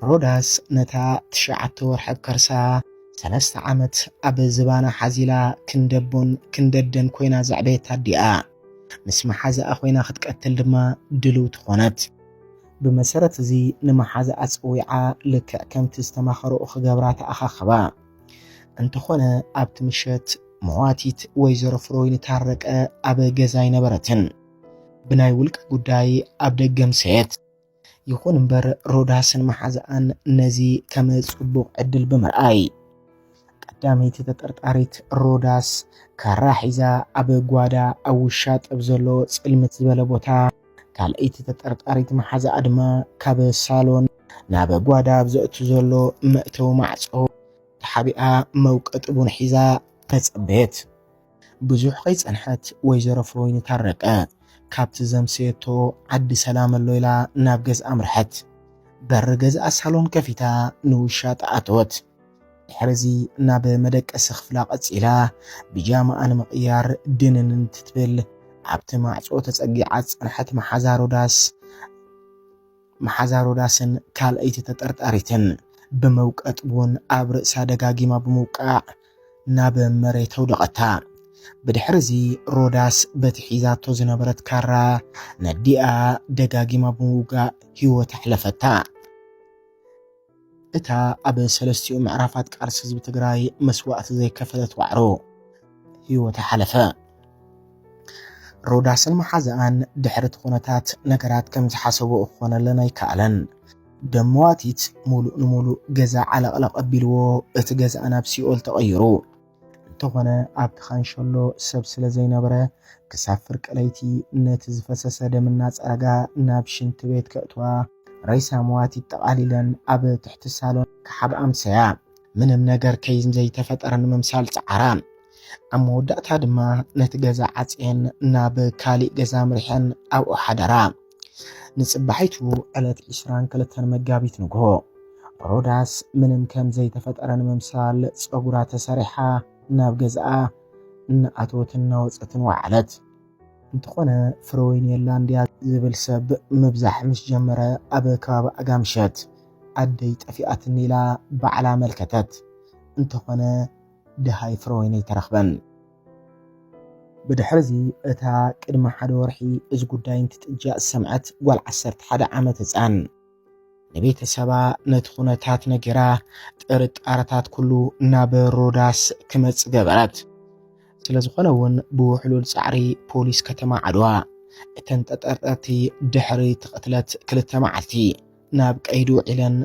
ሮዳስ ነታ ትሽዓተ ወርሒ ከርሳ 3 ዓመት ኣብ ዝባና ሓዚላ ክንደደን ኮይና ዘዕበየታ ዲኣ ምስ መሓዛኣ ኮይና ክትቀትል ድማ ድልውቲ ኾነት ብመሰረት እዚ ንመሓዛኣ ጽዊዓ ልክዕ ከምቲ ዝተማኸረኡ ክገብራ ተኣኻኽባ እንተኾነ ኣብቲ ምሸት መዋቲት ወይዘሮ ፍሮይን ታረቀ ኣብ ገዛ ይነበረትን ብናይ ውልቅ ጉዳይ ኣብ ደገም ሰየት ይኹን እምበር ሮዳስን መሓዛኣን ነዚ ከም ጽቡቕ ዕድል ብምርኣይ ቀዳመይቲ ተጠርጣሪት ሮዳስ ካራ ሒዛ ኣብ ጓዳ ኣብ ውሻ ጠብ ዘሎ ጽልምት ዝበለ ቦታ ካልአይቲ ተጠርጣሪት መሓዛኣ ድማ ካብ ሳሎን ናብ ጓዳ ኣብ ዘእቱ ዘሎ መእተዊ ማዕጾ ተሓቢኣ መውቀጥ ቡን ሒዛ ተጸበየት ብዙሕ ከይጸንሐት ወይዘሮ ፍሮይን ታረቀ ካብቲ ዘምሰየቶ ዓዲ ሰላም ኣሎ ኢላ ናብ ገዝኣ ኣምርሐት በር ገዝኣ ሳሎን ከፊታ ንውሻ ተኣተወት ድሕሪዚ ናብ መደቀሲ ክፍላ ቀጺላ ቢጃማኣ ንምቕያር ድንን ትትብል ኣብቲ ማዕጾ ተጸጊዓ ጸንሐት መሓዛ ሮዳስን ካልአይቲ ተጠርጣሪትን ብመውቀጥ ቡን ኣብ ርእሳ ደጋጊማ ብምውቃዕ ናብ መሬት ተውደቐታ ብድሕሪዚ ሮዳስ በቲ ሒዛቶ ዝነበረት ካራ ነዲኣ ደጋጊማ ብምውጋዕ ህይወት ኣሕለፈታ እታ ኣብ ሰለስቲኡ ምዕራፋት ቃልሲ ህዝቢ ትግራይ መስዋዕቲ ዘይከፈለት ዋዕሮ ህይወት ሓለፈ ሮዳስን መሓዛኣን ድሕሪ ኩነታት ነገራት ከም ዝሓሰብዎ ክኾነለን ኣይከኣለን ደመዋቲት ሙሉእ ንሙሉእ ገዛ ዓለቕለቕ ኣቢልዎ እቲ ገዛኣ ናብ ሲኦል ተቐይሩ እንተኾነ ኣብቲ ኻንሸሎ ሰብ ስለ ዘይነበረ ክሳብ ፍርቂ ለይቲ ነቲ ዝፈሰሰ ደምና ፀረጋ ናብ ሽንቲ ቤት ከእትዋ ሬሳ መዋቲት ጠቓሊለን ኣብ ትሕቲ ሳሎን ክሓብ ኣምሰያ ምንም ነገር ከይን ዘይተፈጠረ ንምምሳል ፀዓራ ኣብ መወዳእታ ድማ ነቲ ገዛ ዓፅየን ናብ ካሊእ ገዛ ምሪሐን ኣብኡ ሓደራ ንጽባሒቱ ዕለት 22 መጋቢት ንግሆ ሮዳስ ምንም ከም ዘይተፈጠረ ንምምሳል ፀጉራ ተሰሪሓ ናብ ገዝኣ እናኣተወትን እናወፀትን ወዓለት እንተኾነ ፍሮይን የላንድያ ዝብል ሰብ ምብዛሕ ምስ ጀመረ ኣብ ከባቢ ኣጋምሸት ኣደይ ጠፊኣትን ኢላ ባዕላ መልከተት እንተኾነ ድሃይ ፍሮይን ይተረኽበን ብድሕሪዚ እታ ቅድሚ ሓደ ወርሒ እዚ ጉዳይ እንትጥጃእ ሰምዐት ጓል 11 ዓመት ህፃን ንቤተሰባ ነቲ ኩነታት ነጊራ ጥርጣረታት ኩሉ ናብ ሮዳስ ክመጽእ ገበረት ስለዝኾነ እውን ብውሕሉል ጻዕሪ ፖሊስ ከተማ ዓድዋ እተን ተጠርጣርቲ ድሕሪ ትቕትለት 2 መዓልቲ ናብ ቀይዲ ውዒለን